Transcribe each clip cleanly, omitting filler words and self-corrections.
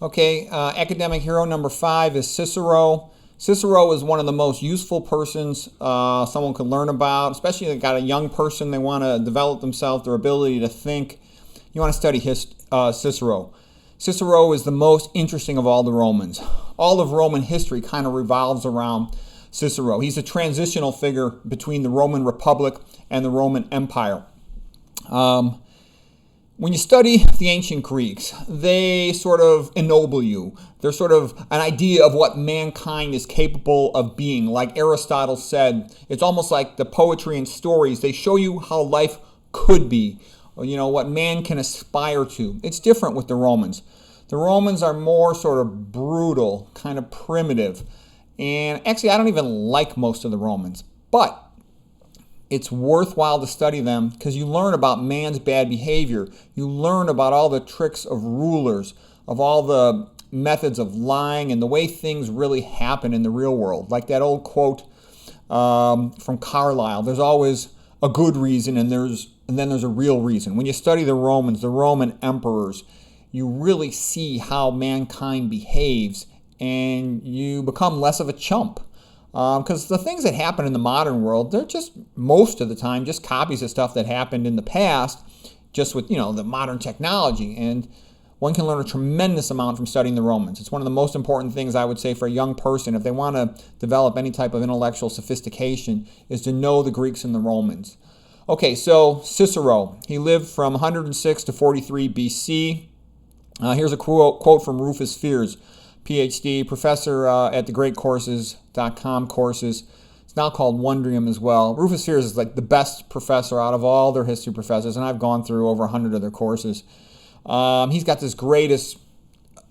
Okay, academic hero number 5 is Cicero. Cicero is one of the most useful persons someone could learn about, especially if they've got a young person, they want to develop themselves, their ability to think. You want to study Cicero. Cicero is the most interesting of all the Romans. All of Roman history kind of revolves around Cicero. He's a transitional figure between the Roman Republic and the Roman Empire. When you study the ancient Greeks, they sort of ennoble you. They're sort of an idea of what mankind is capable of being. Like Aristotle said, it's almost like the poetry and stories. They show you how life could be, what man can aspire to. It's different with the Romans. The Romans are more sort of brutal, kind of primitive. And actually, I don't even like most of the Romans. But it's worthwhile to study them because you learn about man's bad behavior. You learn about all the tricks of rulers, of all the methods of lying and the way things really happen in the real world. Like that old quote from Carlyle, there's always a good reason and then there's a real reason. When you study the Romans, the Roman emperors, you really see how mankind behaves and you become less of a chump. Because the things that happen in the modern world, they're just, most of the time, just copies of stuff that happened in the past, just with, the modern technology. And one can learn a tremendous amount from studying the Romans. It's one of the most important things I would say for a young person, if they want to develop any type of intellectual sophistication, is to know the Greeks and the Romans. Okay, so Cicero. He lived from 106 to 43 BC. Here's a quote from Rufus Fears, PhD, professor at the greatcourses.com courses. It's now called Wondrium as well. Rufus Fears is like the best professor out of all their history professors, and I've gone through over 100 of their courses. He's got this greatest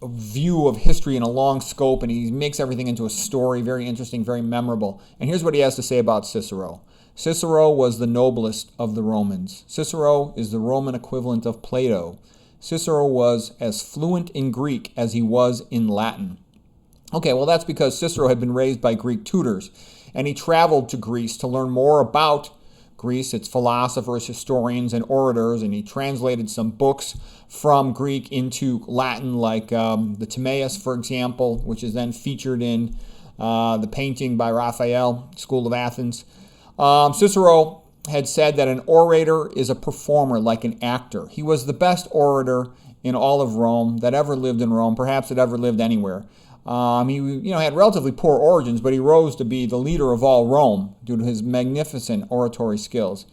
view of history in a long scope, and he makes everything into a story, very interesting, very memorable. And here's what he has to say about Cicero. Cicero was the noblest of the Romans. Cicero is the Roman equivalent of Plato. Cicero was as fluent in Greek as he was in Latin. Okay, well that's because Cicero had been raised by Greek tutors, and he traveled to Greece to learn more about Greece, its philosophers, historians, and orators, and he translated some books from Greek into Latin, like the Timaeus, for example, which is then featured in the painting by Raphael, School of Athens. Cicero had said that an orator is a performer like an actor. He was the best orator in all of Rome that ever lived in Rome, perhaps that ever lived anywhere. He had relatively poor origins, but he rose to be the leader of all Rome due to his magnificent oratory skills.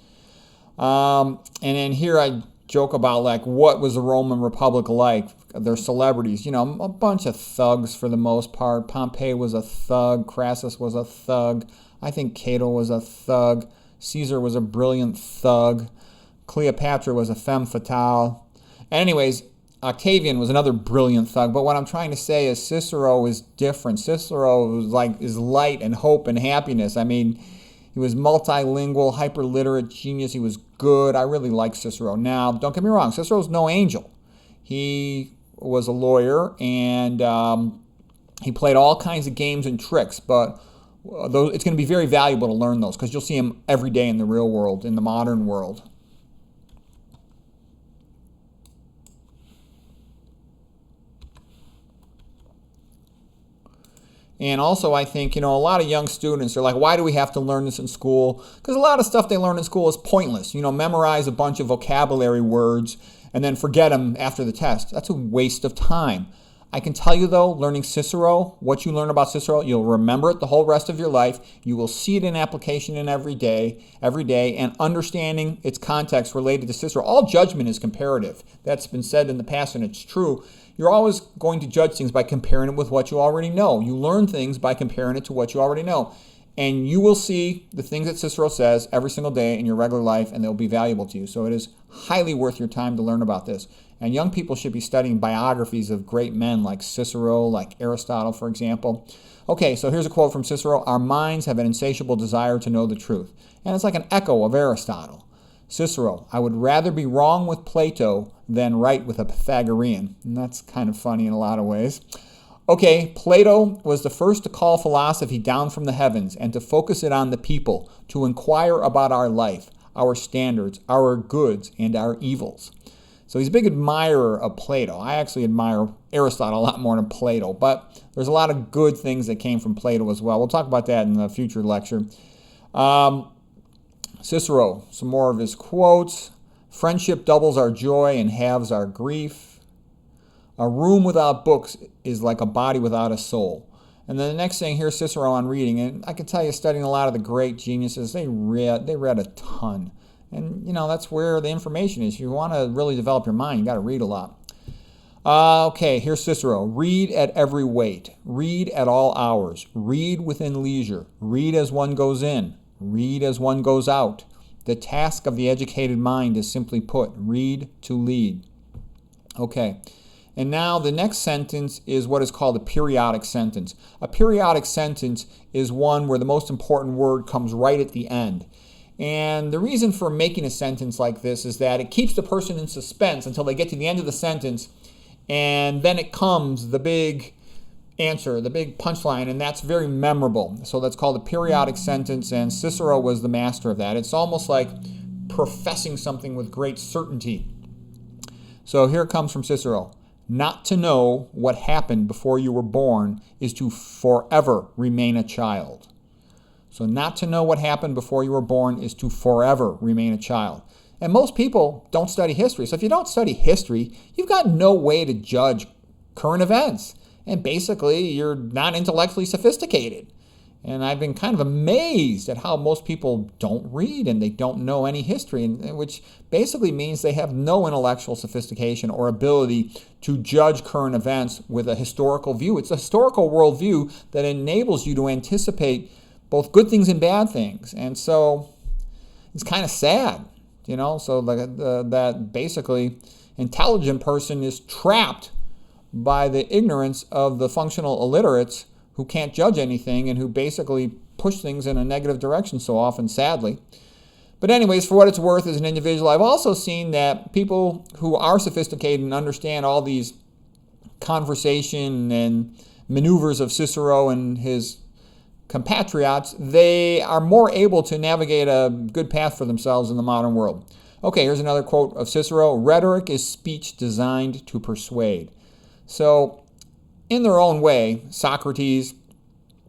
And then here I joke about what was the Roman Republic like? Their celebrities, a bunch of thugs for the most part. Pompey was a thug. Crassus was a thug. I think Cato was a thug. Caesar was a brilliant thug. Cleopatra was a femme fatale. Anyways, Octavian was another brilliant thug. But what I'm trying to say is Cicero is different. Cicero is light and hope and happiness. He was multilingual, hyperliterate genius. He was good. I really like Cicero. Now, don't get me wrong. Cicero's no angel. He was a lawyer and he played all kinds of games and tricks. But it's going to be very valuable to learn those because you'll see him every day in the real world, in the modern world. And also, I think, a lot of young students are like, why do we have to learn this in school? Because a lot of stuff they learn in school is pointless. Memorize a bunch of vocabulary words and then forget them after the test. That's a waste of time. I can tell you, though, learning Cicero, what you learn about Cicero, you'll remember it the whole rest of your life. You will see it in application in every day, and understanding its context related to Cicero. All judgment is comparative. That's been said in the past, and it's true. You're always going to judge things by comparing it with what you already know. You learn things by comparing it to what you already know. And you will see the things that Cicero says every single day in your regular life, and they'll be valuable to you. So it is highly worth your time to learn about this. And young people should be studying biographies of great men like Cicero, like Aristotle, for example. Okay, so here's a quote from Cicero. Our minds have an insatiable desire to know the truth. And it's like an echo of Aristotle. Cicero, I would rather be wrong with Plato than right with a Pythagorean. And that's kind of funny in a lot of ways. Okay, Plato was the first to call philosophy down from the heavens and to focus it on the people, to inquire about our life, our standards, our goods, and our evils. So he's a big admirer of Plato. I actually admire Aristotle a lot more than Plato, but there's a lot of good things that came from Plato as well. We'll talk about that in a future lecture. Cicero, some more of his quotes. Friendship doubles our joy and halves our grief. A room without books is like a body without a soul. And then the next thing, here's Cicero on reading. And I can tell you, studying a lot of the great geniuses, they read a ton. And, that's where the information is. If you want to really develop your mind, you got to read a lot. Okay, here's Cicero. Read at every weight. Read at all hours. Read within leisure. Read as one goes in. Read as one goes out. The task of the educated mind is simply put, read to lead. Okay, and now the next sentence is what is called a periodic sentence. A periodic sentence is one where the most important word comes right at the end. And the reason for making a sentence like this is that it keeps the person in suspense until they get to the end of the sentence, and then it comes the big answer, the big punchline, and that's very memorable. So that's called a periodic sentence, and Cicero was the master of that. It's almost like professing something with great certainty. So here it comes from Cicero. Not to know what happened before you were born is to forever remain a child. So not to know what happened before you were born is to forever remain a child. And most people don't study history. So if you don't study history, you've got no way to judge current events. And basically, you're not intellectually sophisticated. And I've been kind of amazed at how most people don't read and they don't know any history, which basically means they have no intellectual sophistication or ability to judge current events with a historical view. It's a historical worldview that enables you to anticipate both good things and bad things. And so it's kind of sad, so that basically intelligent person is trapped by the ignorance of the functional illiterates who can't judge anything and who basically push things in a negative direction so often, sadly. But anyways, for what it's worth as an individual, I've also seen that people who are sophisticated and understand all these conversation and maneuvers of Cicero and his compatriots, they are more able to navigate a good path for themselves in the modern world. Okay, here's another quote of Cicero. Rhetoric is speech designed to persuade. So, in their own way, Socrates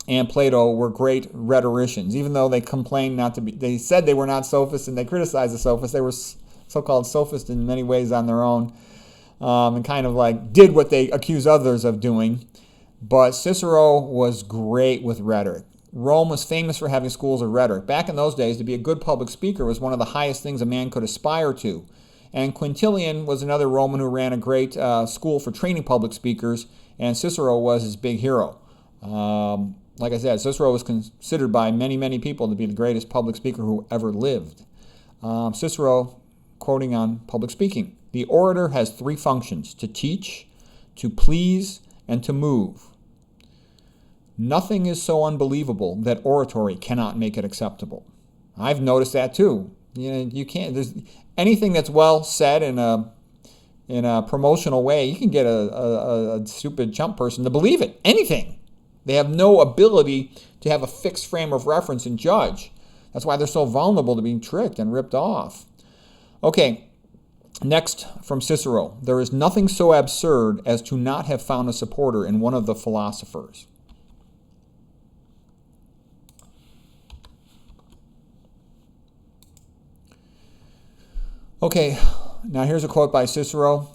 and Plato were great rhetoricians, even though they complained not to be. They said they were not sophists, and they criticized the sophists. They were so-called sophists in many ways on their own, and kind of like did what they accused others of doing. But Cicero was great with rhetoric. Rome was famous for having schools of rhetoric. Back in those days, to be a good public speaker was one of the highest things a man could aspire to. And Quintilian was another Roman who ran a great school for training public speakers, and Cicero was his big hero. Like I said, Cicero was considered by many, many people to be the greatest public speaker who ever lived. Cicero, quoting on public speaking, the orator has three functions: to teach, to please, and to move. Nothing is so unbelievable that oratory cannot make it acceptable. I've noticed that too. You can't. There's anything that's well said in a promotional way. You can get a stupid chump person to believe it. Anything. They have no ability to have a fixed frame of reference and judge. That's why they're so vulnerable to being tricked and ripped off. Okay. Next from Cicero, there is nothing so absurd as to not have found a supporter in one of the philosophers. Okay, now here's a quote by Cicero.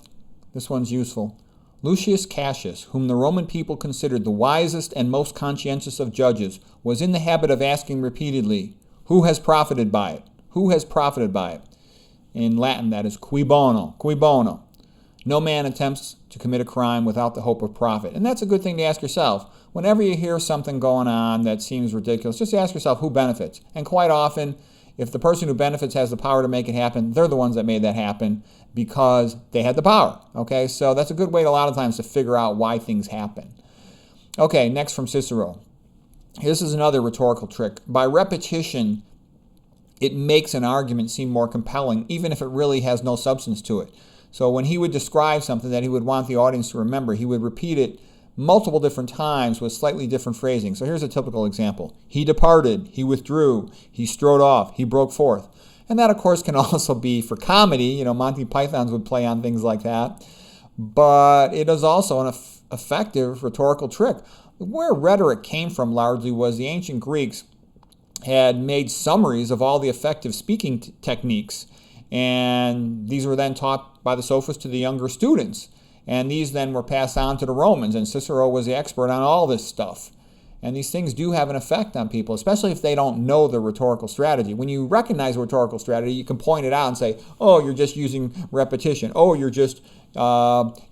This one's useful. Lucius Cassius, whom the Roman people considered the wisest and most conscientious of judges, was in the habit of asking repeatedly, who has profited by it? Who has profited by it? In Latin, that is, cui bono, cui bono. No man attempts to commit a crime without the hope of profit. And that's a good thing to ask yourself. Whenever you hear something going on that seems ridiculous, just ask yourself who benefits. And quite often, if the person who benefits has the power to make it happen, they're the ones that made that happen because they had the power. Okay, so that's a good way a lot of times to figure out why things happen. Okay, next from Cicero. This is another rhetorical trick. By repetition, it makes an argument seem more compelling, even if it really has no substance to it. So when he would describe something that he would want the audience to remember, he would repeat it multiple different times with slightly different phrasing. So here's a typical example. He departed, he withdrew, he strode off, he broke forth. And that, of course, can also be for comedy. You know, Monty Pythons would play on things like that. But it is also an effective rhetorical trick. Where rhetoric came from largely was the ancient Greeks had made summaries of all the effective speaking techniques. And these were then taught by the sophists to the younger students. And these then were passed on to the Romans. And Cicero was the expert on all this stuff. And these things do have an effect on people, especially if they don't know the rhetorical strategy. When you recognize a rhetorical strategy, you can point it out and say, oh, you're just using repetition. Oh, you're just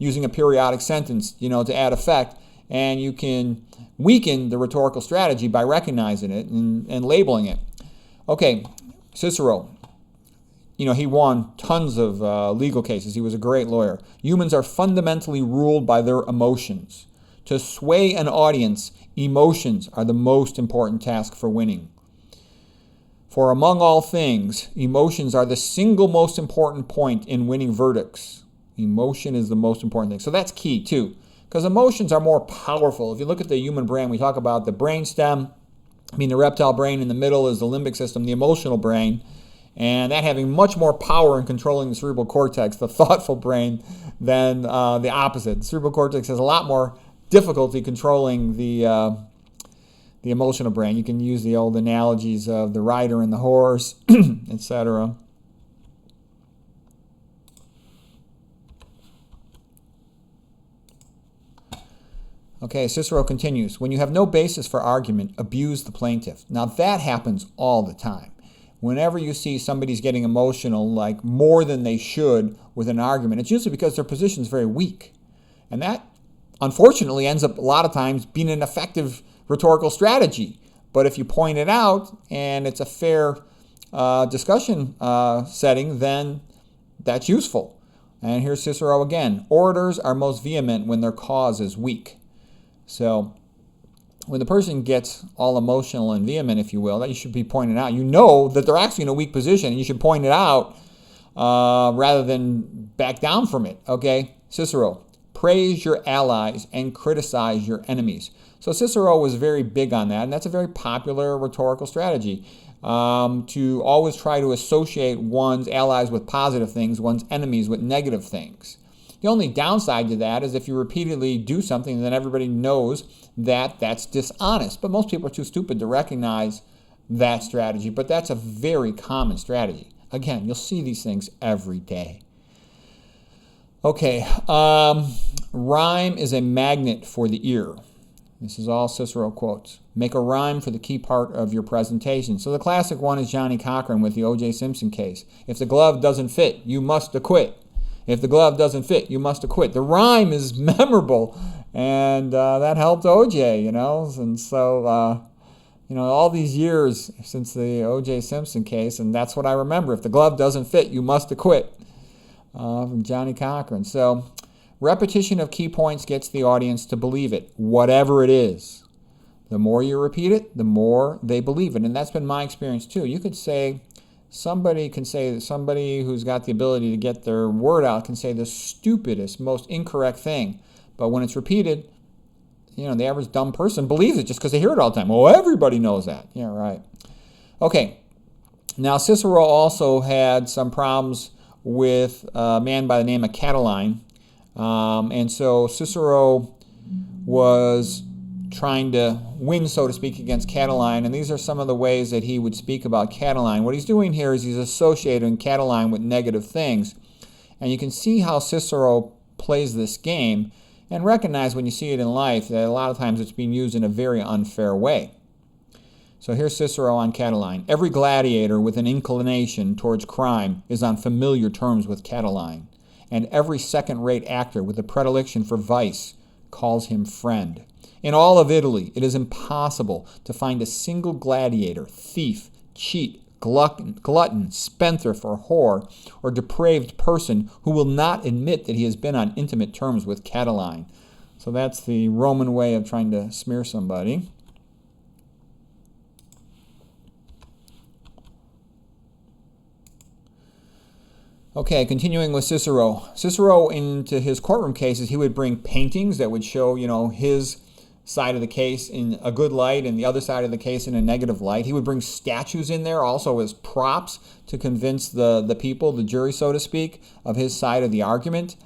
using a periodic sentence, to add effect. And you can weaken the rhetorical strategy by recognizing it and labeling it. Okay, Cicero. He won tons of legal cases. He was a great lawyer. Humans are fundamentally ruled by their emotions. To sway an audience, emotions are the most important task for winning. For among all things, emotions are the single most important point in winning verdicts. Emotion is the most important thing. So that's key too, because emotions are more powerful. If you look at the human brain, we talk about the brainstem. The reptile brain in the middle is the limbic system, the emotional brain, and that having much more power in controlling the cerebral cortex, the thoughtful brain, than the opposite. The cerebral cortex has a lot more difficulty controlling the emotional brain. You can use the old analogies of the rider and the horse, etc. Okay, Cicero continues, when you have no basis for argument, abuse the plaintiff. Now that happens all the time. Whenever you see somebody's getting emotional, like more than they should with an argument, it's usually because their position is very weak. And that unfortunately ends up a lot of times being an effective rhetorical strategy. But if you point it out and it's a fair discussion setting, then that's useful. And here's Cicero again. Orators are most vehement when their cause is weak. So when the person gets all emotional and vehement, if you will, that you should be pointing out. You know that they're actually in a weak position, and you should point it out rather than back down from it. Okay, Cicero. Praise your allies and criticize your enemies. So Cicero was very big on that, and that's a very popular rhetorical strategy, to always try to associate one's allies with positive things, one's enemies with negative things. The only downside to that is if you repeatedly do something, then everybody knows that that's dishonest. But most people are too stupid to recognize that strategy, but that's a very common strategy. Again, you'll see these things every day. Okay, rhyme is a magnet for the ear. This is all Cicero quotes. Make a rhyme for the key part of your presentation. So the classic one is Johnny Cochran with the O.J. Simpson case. If the glove doesn't fit, you must acquit. If the glove doesn't fit, you must acquit. The rhyme is memorable, and that helped O.J., And so, all these years since the O.J. Simpson case, and that's what I remember. If the glove doesn't fit, you must acquit. From Johnny Cochran. So repetition of key points gets the audience to believe it, whatever it is. The more you repeat it, the more they believe it. And that's been my experience too. You could say, somebody who's got the ability to get their word out can say the stupidest, most incorrect thing. But when it's repeated, the average dumb person believes it just because they hear it all the time. Well, everybody knows that. Yeah, right. Okay. Now, Cicero also had some problems with a man by the name of Catiline. And so Cicero was trying to win, so to speak, against Catiline. And these are some of the ways that he would speak about Catiline. What he's doing here is he's associating Catiline with negative things. And you can see how Cicero plays this game and recognize when you see it in life that a lot of times it's being used in a very unfair way. So here's Cicero on Catiline. Every gladiator with an inclination towards crime is on familiar terms with Catiline, and every second-rate actor with a predilection for vice calls him friend. In all of Italy, it is impossible to find a single gladiator, thief, cheat, glutton, spendthrift, or whore, or depraved person who will not admit that he has been on intimate terms with Catiline. So that's the Roman way of trying to smear somebody. Okay, continuing with Cicero. Cicero, into his courtroom cases, he would bring paintings that would show, his side of the case in a good light and the other side of the case in a negative light. He would bring statues in there also as props to convince the people, the jury, so to speak, of his side of the argument.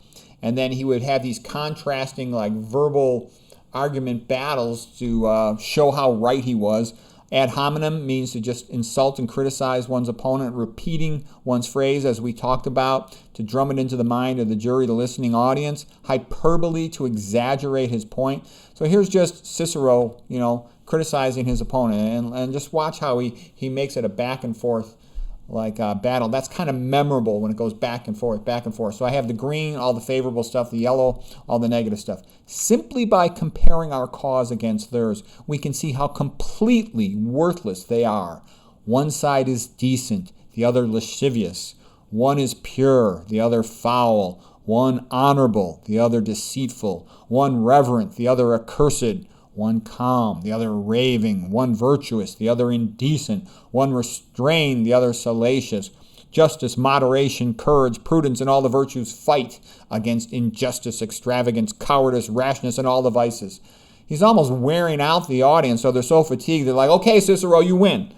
And then he would have these contrasting, like, verbal argument battles to show how right he was. Ad hominem means to just insult and criticize one's opponent, repeating one's phrase, as we talked about, to drum it into the mind of the jury, the listening audience. Hyperbole, to exaggerate his point. So here's just Cicero, criticizing his opponent, and just watch how he makes it a back and forth battle. That's kind of memorable when it goes back and forth, back and forth. So I have the green, all the favorable stuff, the yellow, all the negative stuff. Simply by comparing our cause against theirs, we can see how completely worthless they are. One side is decent, the other lascivious. One is pure, the other foul. One honorable, the other deceitful. One reverent, the other accursed. One calm, the other raving. One virtuous, the other indecent. One restrained, the other salacious. Justice, moderation, courage, prudence, and all the virtues fight against injustice, extravagance, cowardice, rashness, and all the vices. He's almost wearing out the audience, so they're so fatigued. They're like, okay, Cicero, you win.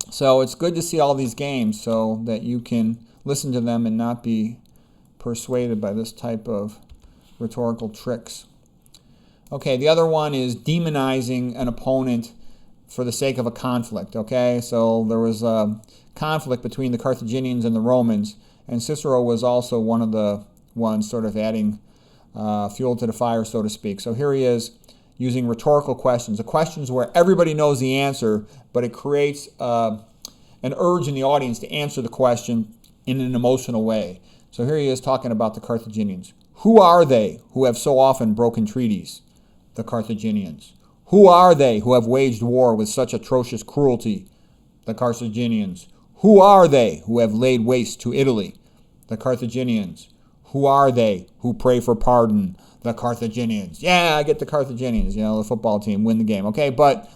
So it's good to see all these games so that you can listen to them and not be persuaded by this type of rhetorical tricks. Okay, the other one is demonizing an opponent for the sake of a conflict. Okay, so there was a conflict between the Carthaginians and the Romans, and Cicero was also one of the ones sort of adding fuel to the fire, so to speak. So here he is using rhetorical questions, the questions where everybody knows the answer, but it creates an urge in the audience to answer the question in an emotional way. So here he is talking about the Carthaginians. Who are they who have so often broken treaties? The Carthaginians. Who are they who have waged war with such atrocious cruelty? The Carthaginians. Who are they who have laid waste to Italy? The Carthaginians. Who are they who pray for pardon? The Carthaginians. Yeah, I get the Carthaginians, the football team, win the game. Okay, but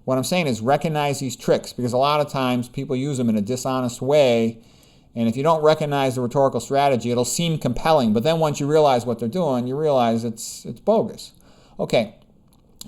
what I'm saying is recognize these tricks, because a lot of times people use them in a dishonest way, and if you don't recognize the rhetorical strategy, it'll seem compelling, but then once you realize what they're doing, you realize it's bogus. Okay,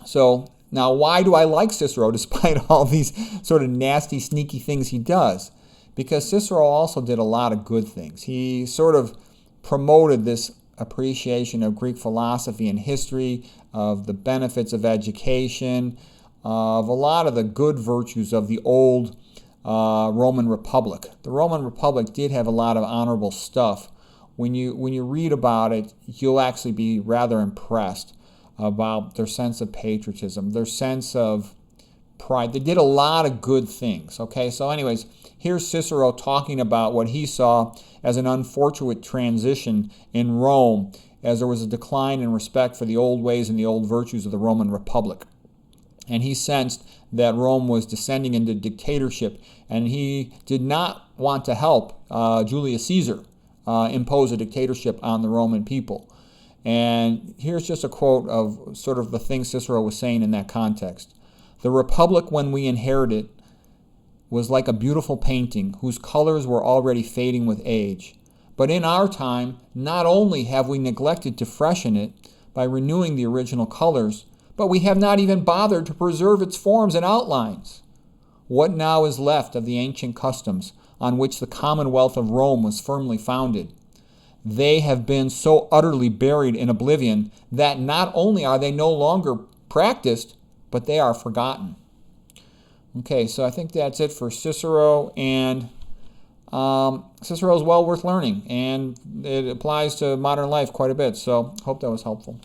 so now why do I like Cicero despite all these sort of nasty, sneaky things he does? Because Cicero also did a lot of good things. He sort of promoted this appreciation of Greek philosophy and history, of the benefits of education, of a lot of the good virtues of the old Roman Republic. The Roman Republic did have a lot of honorable stuff. When you read about it, you'll actually be rather impressed about their sense of patriotism, their sense of pride. They did a lot of good things. Okay, so anyways, here's Cicero talking about what he saw as an unfortunate transition in Rome, as there was a decline in respect for the old ways and the old virtues of the Roman Republic. And he sensed that Rome was descending into dictatorship, and he did not want to help Julius Caesar impose a dictatorship on the Roman people. And here's just a quote of sort of the things Cicero was saying in that context. The Republic, when we inherited, was like a beautiful painting whose colors were already fading with age. But in our time, not only have we neglected to freshen it by renewing the original colors, but we have not even bothered to preserve its forms and outlines. What now is left of the ancient customs on which the Commonwealth of Rome was firmly founded? They have been so utterly buried in oblivion that not only are they no longer practiced, but they are forgotten. Okay, so I think that's it for Cicero, and Cicero is well worth learning, and it applies to modern life quite a bit, so hope that was helpful.